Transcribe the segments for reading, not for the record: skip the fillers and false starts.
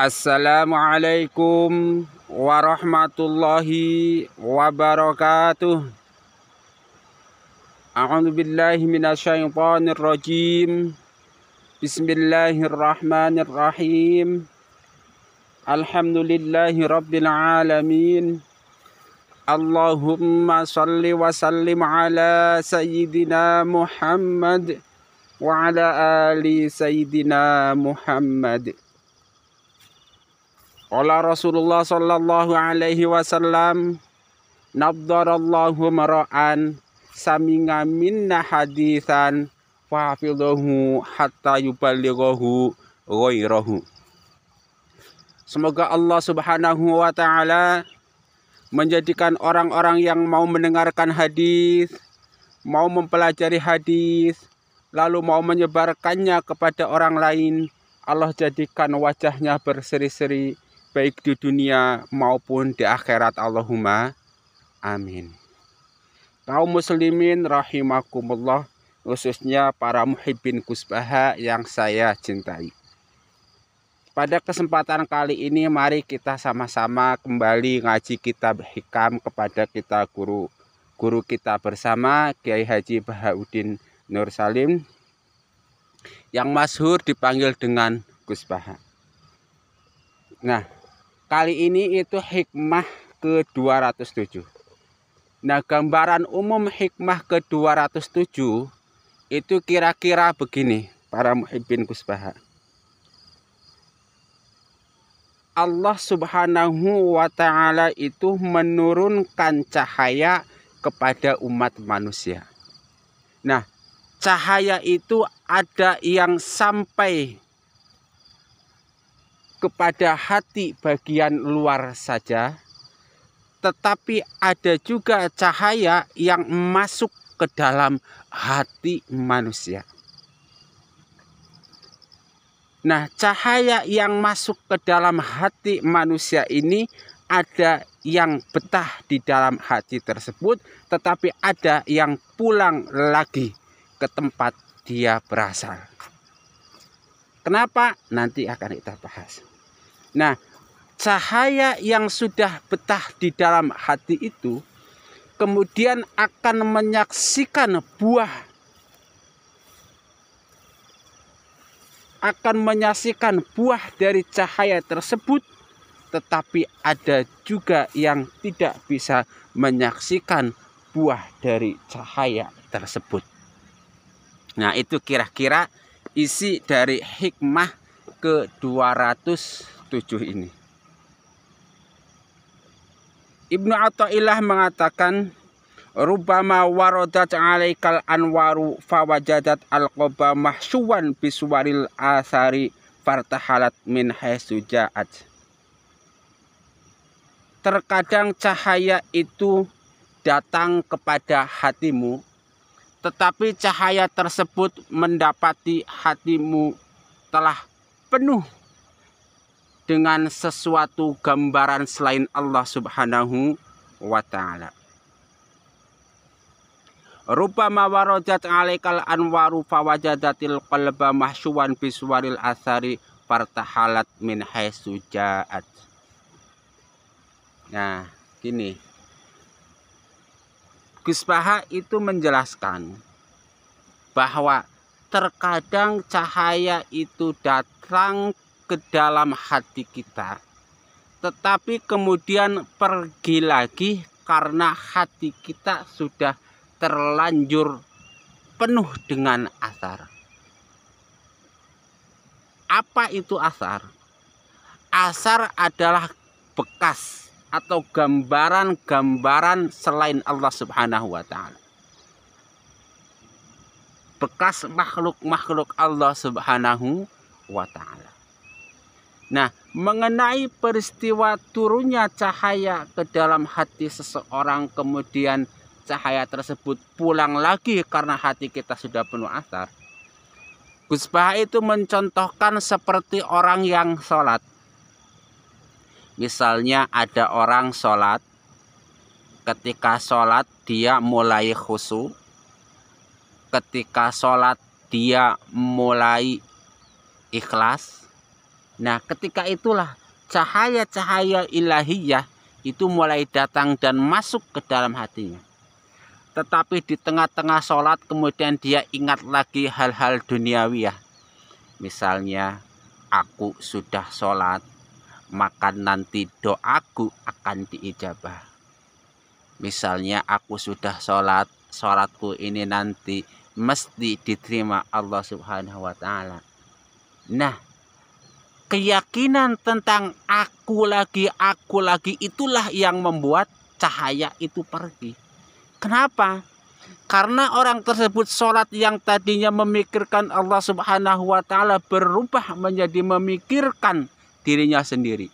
Assalamualaikum warahmatullahi wabarakatuh. A'udzu billahi minasyaitonir rajim. Bismillahirrahmanirrahim. Alhamdulillahi rabbil alamin. Allahumma shalli wa sallim ala sayyidina Muhammad wa ala ali sayyidina Muhammad. Qala Rasulullah sallallahu alaihi wasallam, nabdarallahu mara'an saminga minna hadithan fahafidhahu hatta yuballighahu ghairahu. Semoga Allah Subhanahu wa taala menjadikan orang-orang yang mau mendengarkan hadis, mau mempelajari hadis, lalu mau menyebarkannya kepada orang lain, Allah jadikan wajahnya berseri-seri baik di dunia maupun di akhirat. Allahumma amin. Kaum muslimin rahimakumullah, khususnya para muhibbin Gus Baha yang saya cintai. Pada kesempatan kali ini mari kita sama-sama kembali ngaji kitab hikam kepada kita guru kita bersama, Kiai Haji Bahauddin Nur Salim, yang masyhur dipanggil dengan Gus Baha. Nah, kali ini itu hikmah ke-207. Nah, gambaran umum hikmah ke-207 itu kira-kira begini, para muhibbin Gus Baha. Allah Subhanahu wa taala itu menurunkan cahaya kepada umat manusia. Nah, cahaya itu ada yang sampai kepada hati bagian luar saja, tetapi ada juga cahaya yang masuk ke dalam hati manusia. Nah, cahaya yang masuk ke dalam hati manusia ini ada yang betah di dalam hati tersebut, tetapi ada yang pulang lagi ke tempat dia berasal. Kenapa? Nanti akan kita bahas. Nah, cahaya yang sudah betah di dalam hati itu kemudian akan menyaksikan buah dari cahaya tersebut, tetapi ada juga yang tidak bisa menyaksikan buah dari cahaya tersebut. Nah, itu kira-kira isi dari hikmah ke-207 ini. Ibnu Athaillah mengatakan, rubbama waradat 'alaikal anwaru fawajadat al-qaba mahsyuwan biswaril athari fartahalat min haitsu ja'at. Terkadang cahaya itu datang kepada hatimu, tetapi cahaya tersebut mendapati hatimu telah penuh dengan sesuatu gambaran selain Allah Subhanahu wa ta'ala. Rubbama waradat 'alaikal anwaru fawajadatil qalba mahsyuwan biswaril athari fartahalat min haitsu ja'at. Nah, gini. Gus Baha itu menjelaskan bahwa terkadang cahaya itu datang ke dalam hati kita, tetapi kemudian pergi lagi karena hati kita sudah terlanjur penuh dengan athar. Apa itu athar? Athar adalah bekas atau gambaran-gambaran selain Allah Subhanahu wa ta'ala. Bekas makhluk-makhluk Allah Subhanahu wa ta'ala. Nah, mengenai peristiwa turunnya cahaya ke dalam hati seseorang, kemudian cahaya tersebut pulang lagi karena hati kita sudah penuh athar, Gus Baha itu mencontohkan seperti orang yang sholat. Misalnya ada orang sholat, ketika sholat dia mulai khusyuk, ketika sholat dia mulai ikhlas, Nah, ketika itulah cahaya-cahaya ilahiyah itu mulai datang dan masuk ke dalam hatinya. Tetapi di tengah-tengah sholat kemudian dia ingat lagi hal-hal duniawiyah. Misalnya, aku sudah sholat, maka nanti doaku akan diijabah. Misalnya, aku sudah sholat, sholatku ini nanti mesti diterima Allah Subhanahu wa Ta'ala. Nah, keyakinan tentang aku lagi itulah yang membuat cahaya itu pergi. Kenapa? Karena orang tersebut sholat yang tadinya memikirkan Allah Subhanahu wa Ta'ala berubah menjadi memikirkan dirinya sendiri.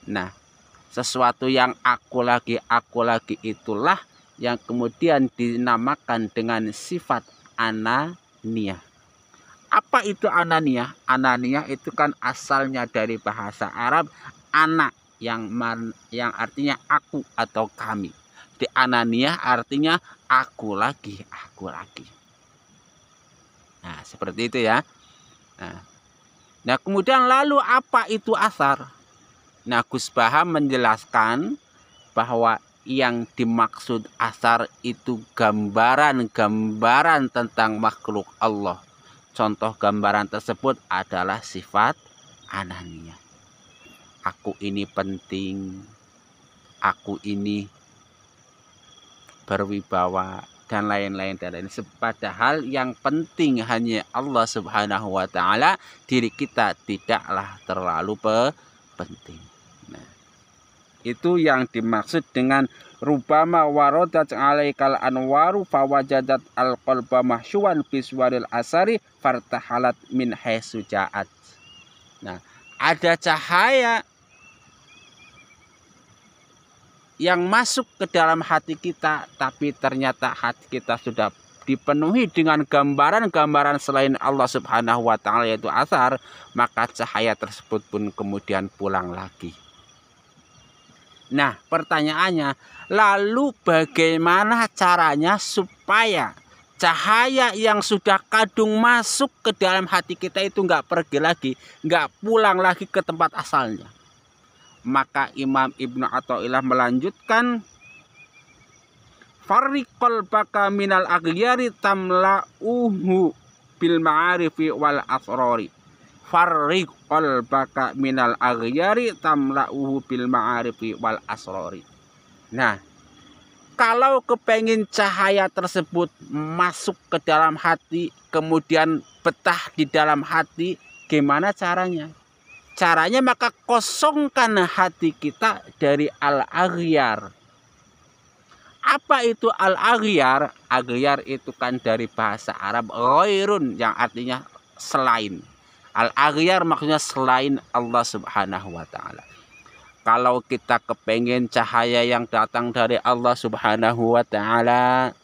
Nah, sesuatu yang aku lagi itulah yang kemudian dinamakan dengan sifat ananiyah. Apa itu ananiyah? Ananiyah itu kan asalnya dari bahasa Arab ana yang artinya aku atau kami. Di ananiyah artinya aku lagi. Nah, seperti itu ya. Nah, kemudian lalu apa itu asar? Nah, Gus Baham menjelaskan bahwa yang dimaksud asar itu gambaran-gambaran tentang makhluk Allah. Contoh gambaran tersebut adalah sifat ananiyah. Aku ini penting, aku ini berwibawa, dan lain-lain. Padahal yang penting hanya Allah Subhanahu wa Ta'ala, diri kita tidaklah terlalu penting. Nah, itu yang dimaksud dengan rubama waradat alaikal anwaru fawajadat alqalba mahsyuan biswaril asari fartahalat min haitsu ja'at. Nah, ada cahaya yang masuk ke dalam hati kita, tapi ternyata hati kita sudah dipenuhi dengan gambaran-gambaran selain Allah Subhanahu wa Ta'ala, yaitu asar, maka cahaya tersebut pun kemudian pulang lagi. Nah, pertanyaannya, lalu bagaimana caranya supaya cahaya yang sudah kadung masuk ke dalam hati kita itu nggak pergi lagi, nggak pulang lagi ke tempat asalnya? Maka Imam Ibnu Athaillah melanjutkan, farriq qalbaka minal aghyari tamla'uhu bil ma'arifi wal asrari. Farriq qalbaka minal aghyari tamla'uhu bil ma'arifi wal asrari. Nah, kalau kepengin cahaya tersebut masuk ke dalam hati, kemudian betah di dalam hati, gimana caranya? Caranya maka kosongkan hati kita dari al-aghyar. Apa itu al-aghyar? Aghyar itu kan dari bahasa Arab ghairun, yang artinya selain. Al-aghyar maksudnya selain Allah Subhanahu wa Ta'ala. Kalau kita kepengen cahaya yang datang dari Allah Subhanahu wa Ta'ala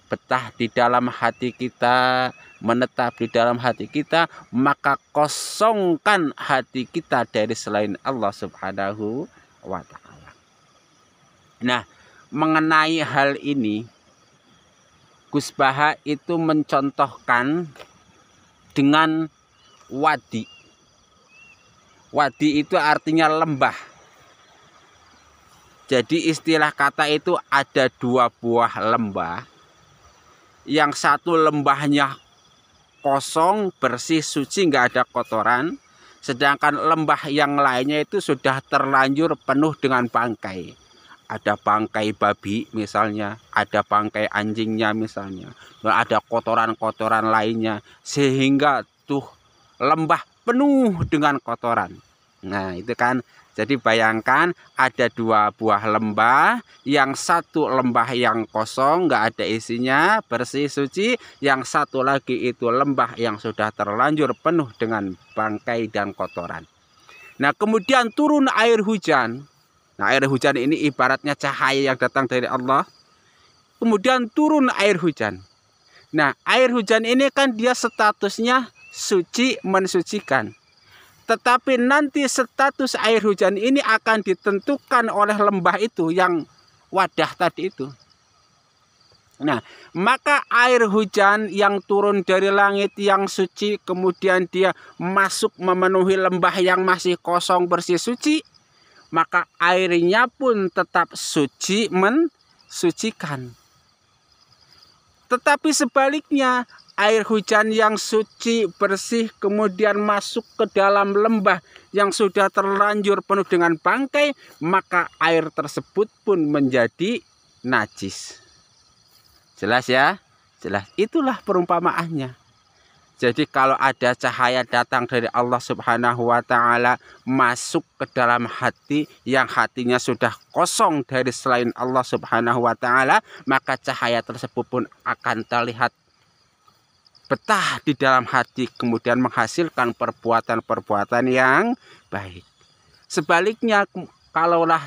betah di dalam hati kita, menetap di dalam hati kita, maka kosongkan hati kita dari selain Allah Subhanahu wa Ta'ala. Nah, mengenai hal ini, Gus Baha itu mencontohkan dengan wadi. Wadi itu artinya lembah. Jadi istilah kata itu ada dua buah lembah. Yang satu lembahnya kosong, bersih, suci, nggak ada kotoran. Sedangkan lembah yang lainnya itu sudah terlanjur penuh dengan bangkai. Ada bangkai babi misalnya, ada bangkai anjingnya misalnya, ada kotoran-kotoran lainnya, sehingga tuh lembah penuh dengan kotoran. Nah, itu kan. Jadi bayangkan ada dua buah lembah, yang satu lembah yang kosong, nggak ada isinya, bersih, suci. Yang satu lagi itu lembah yang sudah terlanjur penuh dengan bangkai dan kotoran. Nah, kemudian turun air hujan. Nah, air hujan ini ibaratnya cahaya yang datang dari Allah. Kemudian turun air hujan. Nah, air hujan ini kan dia statusnya suci, mensucikan. Tetapi nanti status air hujan ini akan ditentukan oleh lembah itu yang wadah tadi itu. Nah, maka air hujan yang turun dari langit yang suci, kemudian dia masuk memenuhi lembah yang masih kosong bersih suci, maka airnya pun tetap suci, mensucikan. Tetapi sebaliknya, air hujan yang suci, bersih, kemudian masuk ke dalam lembah yang sudah terlanjur penuh dengan bangkai, maka air tersebut pun menjadi najis. Jelas ya? Jelas. Itulah perumpamaannya. Jadi kalau ada cahaya datang dari Allah Subhanahu wa Ta'ala masuk ke dalam hati yang hatinya sudah kosong dari selain Allah Subhanahu wa Ta'ala, maka cahaya tersebut pun akan terlihat betah di dalam hati, kemudian menghasilkan perbuatan-perbuatan yang baik. Sebaliknya, kalaulah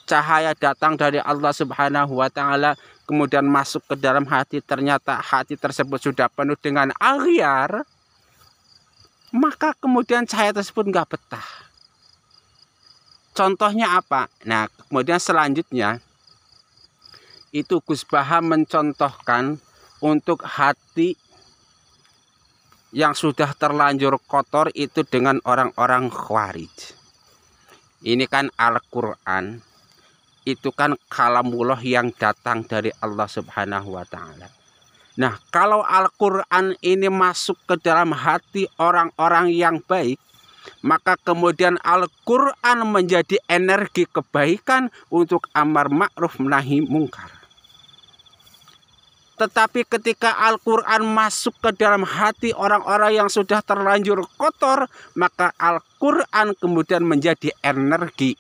cahaya datang dari Allah Subhanahu wa Ta'ala kemudian masuk ke dalam hati, ternyata hati tersebut sudah penuh dengan aghyar, maka kemudian cahaya tersebut nggak betah. Contohnya apa? Nah, kemudian selanjutnya itu Gus Baham mencontohkan untuk hati yang sudah terlanjur kotor itu dengan orang-orang Khawarij. Ini kan Al-Quran, itu kan kalamullah yang datang dari Allah Subhanahu wa Ta'ala. Nah, kalau Al-Quran ini masuk ke dalam hati orang-orang yang baik, maka kemudian Al-Quran menjadi energi kebaikan untuk amar ma'ruf nahi mungkar. Tetapi ketika Al-Quran masuk ke dalam hati orang-orang yang sudah terlanjur kotor, maka Al-Quran kemudian menjadi energi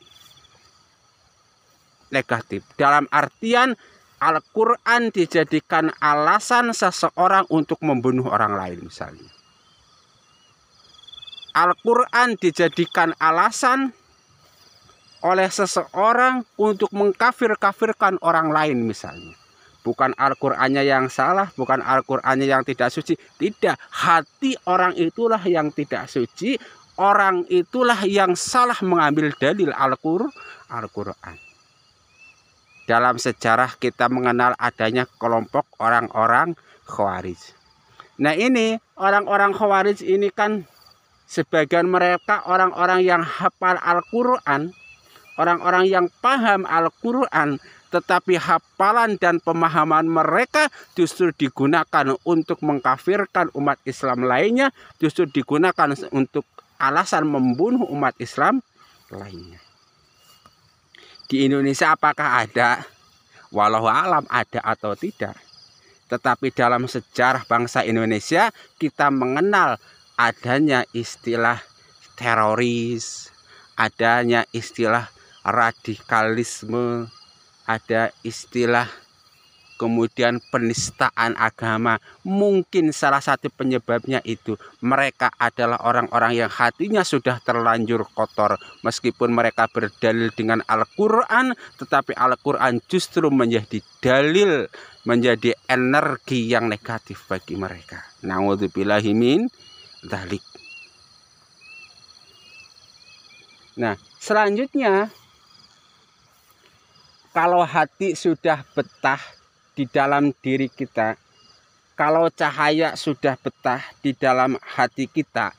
negatif. Dalam artian Al-Quran dijadikan alasan seseorang untuk membunuh orang lain misalnya. Al-Quran dijadikan alasan oleh seseorang untuk mengkafir-kafirkan orang lain misalnya. Bukan Al-Qurannya yang salah, bukan Al-Qurannya yang tidak suci. Tidak, hati orang itulah yang tidak suci. Orang itulah yang salah mengambil dalil Al-Quran. Dalam sejarah kita mengenal adanya kelompok orang-orang Khawarij. Nah ini orang-orang Khawarij ini kan sebagian mereka orang-orang yang hafal Al-Quran, orang-orang yang paham Al-Quran, tetapi hafalan dan pemahaman mereka justru digunakan untuk mengkafirkan umat Islam lainnya, justru digunakan untuk alasan membunuh umat Islam lainnya. Di Indonesia apakah ada? Walau alam ada atau tidak. Tetapi dalam sejarah bangsa Indonesia kita mengenal adanya istilah teroris, adanya istilah radikalisme, ada istilah kemudian penistaan agama. Mungkin salah satu penyebabnya itu mereka adalah orang-orang yang hatinya sudah terlanjur kotor. Meskipun mereka berdalil dengan Al-Quran, tetapi Al-Quran justru menjadi dalil, menjadi energi yang negatif bagi mereka. Na'udzubillahi min dzalik. Nah, selanjutnya kalau hati sudah betah di dalam diri kita, kalau cahaya sudah betah di dalam hati kita,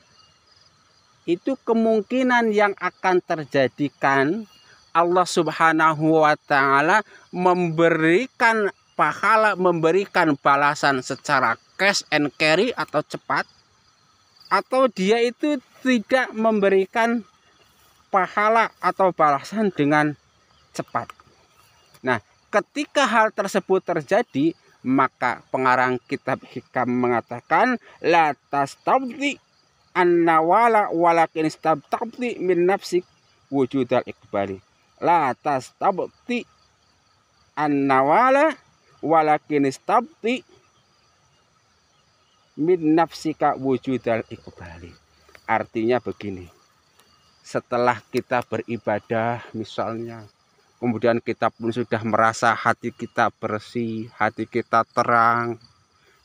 itu kemungkinan yang akan terjadikan Allah Subhanahu wa Ta'ala memberikan pahala, memberikan balasan secara cash and carry atau cepat, atau dia itu tidak memberikan pahala atau balasan dengan cepat. Nah, ketika hal tersebut terjadi, maka pengarang kitab Hikam mengatakan la tastabdi annawala walakin istabdi min nafsik wujudal iqbali. La tastabdi annawala walakin istabdi min nafsika wujudal iqbali. Artinya begini. Setelah kita beribadah misalnya, kemudian kita pun sudah merasa hati kita bersih, hati kita terang,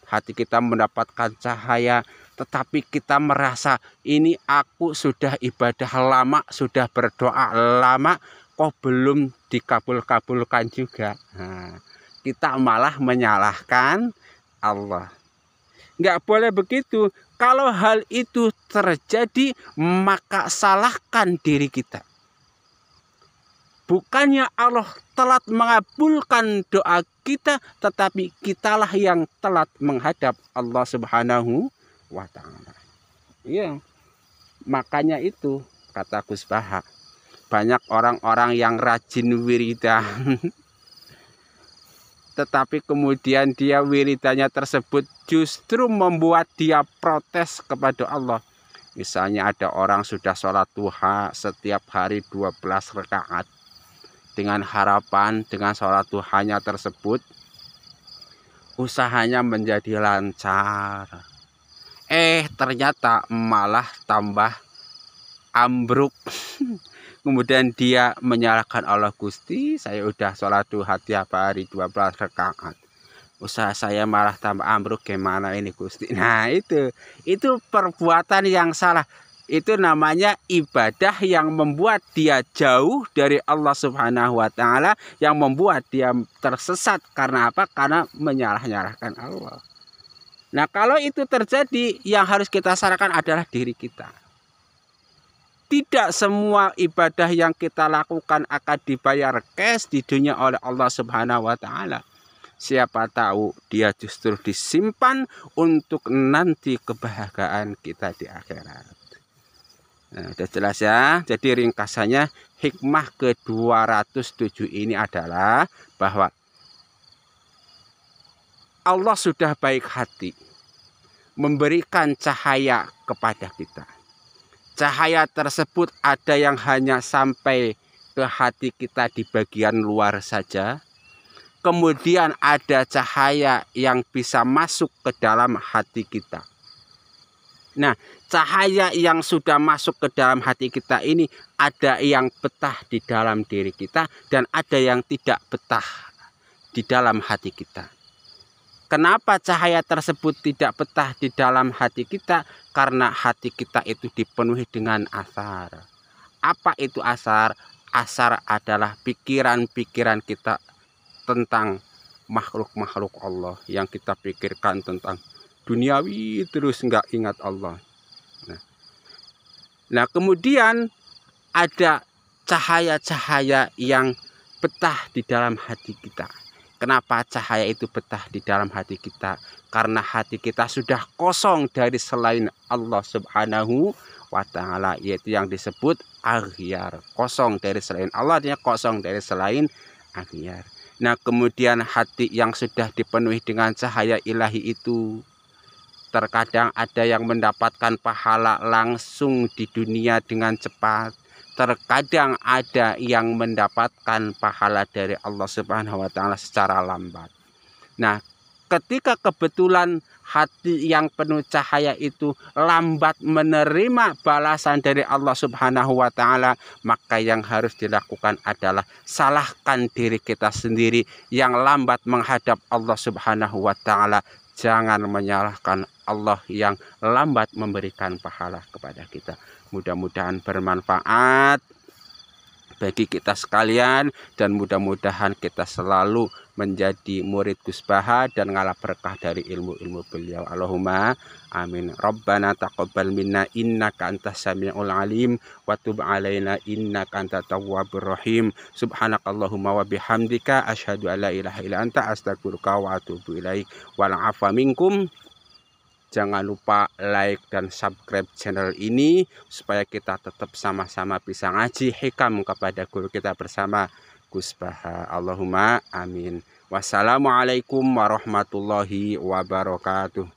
hati kita mendapatkan cahaya, tetapi kita merasa ini aku sudah ibadah lama, sudah berdoa lama, kok belum dikabul-kabulkan juga. Nah, kita malah menyalahkan Allah. Nggak boleh begitu. Kalau hal itu terjadi, maka salahkan diri kita. Bukannya Allah telat mengabulkan doa kita, tetapi kitalah yang telat menghadap Allah Subhanahu wa Ta'ala. Iya. Makanya itu kata Gus Baha, banyak orang-orang yang rajin wiridan tetapi kemudian dia wiridannya tersebut justru membuat dia protes kepada Allah. Misalnya ada orang sudah sholat duha setiap hari 12 rakaat dengan harapan dengan sholat duhanya tersebut usahanya menjadi lancar. Ternyata malah tambah ambruk. Kemudian dia menyalahkan Allah, Gusti, saya udah sholat duha tiap hari 12 rakaat. Usaha saya malah tambah ambruk, gimana ini Gusti? Nah itu perbuatan yang salah. Itu namanya ibadah yang membuat dia jauh dari Allah Subhanahu wa Ta'ala, yang membuat dia tersesat. Karena apa? Karena menyalah-nyalahkan Allah. Nah kalau itu terjadi, yang harus kita salahkan adalah diri kita. Tidak semua ibadah yang kita lakukan akan dibayar cash di dunia oleh Allah Subhanahu wa Ta'ala. Siapa tahu dia justru disimpan untuk nanti kebahagiaan kita di akhirat. Nah, udah jelas ya. Jadi ringkasannya, hikmah ke-207 ini adalah bahwa Allah sudah baik hati memberikan cahaya kepada kita. Cahaya tersebut ada yang hanya sampai ke hati kita di bagian luar saja. Kemudian ada cahaya yang bisa masuk ke dalam hati kita. Nah, cahaya yang sudah masuk ke dalam hati kita ini ada yang betah di dalam diri kita dan ada yang tidak betah di dalam hati kita. Kenapa cahaya tersebut tidak betah di dalam hati kita? Karena hati kita itu dipenuhi dengan asar. Apa itu asar? Asar adalah pikiran-pikiran kita tentang makhluk-makhluk Allah. Yang kita pikirkan tentang duniawi terus nggak ingat Allah. Nah kemudian ada cahaya-cahaya yang betah di dalam hati kita. Kenapa cahaya itu betah di dalam hati kita? Karena hati kita sudah kosong dari selain Allah Subhanahu wa Ta'ala, yaitu yang disebut aghyar. Kosong dari selain Allah, artinya kosong dari selain aghyar. Nah kemudian hati yang sudah dipenuhi dengan cahaya ilahi itu, terkadang ada yang mendapatkan pahala langsung di dunia dengan cepat. Terkadang ada yang mendapatkan pahala dari Allah Subhanahu wa Ta'ala secara lambat. Nah, ketika kebetulan hati yang penuh cahaya itu lambat menerima balasan dari Allah Subhanahu wa Ta'ala, maka yang harus dilakukan adalah salahkan diri kita sendiri yang lambat menghadap Allah Subhanahu wa Ta'ala. Jangan menyalahkan Allah yang lambat memberikan pahala kepada kita. Mudah-mudahan bermanfaat bagi kita sekalian dan mudah-mudahan kita selalu menjadi murid Gus Baha dan ngalah berkah dari ilmu-ilmu beliau. Allahumma amin. Rabbana taqabbal minna innaka antas samiul alim wa tub alaina innaka antat tawwabur rahim. Subhanakallahumma wa bihamdika asyhadu an la ilaha illa anta astaghfiruka wa atubu ilaik. Wal afa minkum. Jangan lupa like dan subscribe channel ini supaya kita tetap sama-sama bisa ngaji hikam kepada guru kita bersama Gus Baha. Allahumma amin. Wassalamualaikum warahmatullahi wabarakatuh.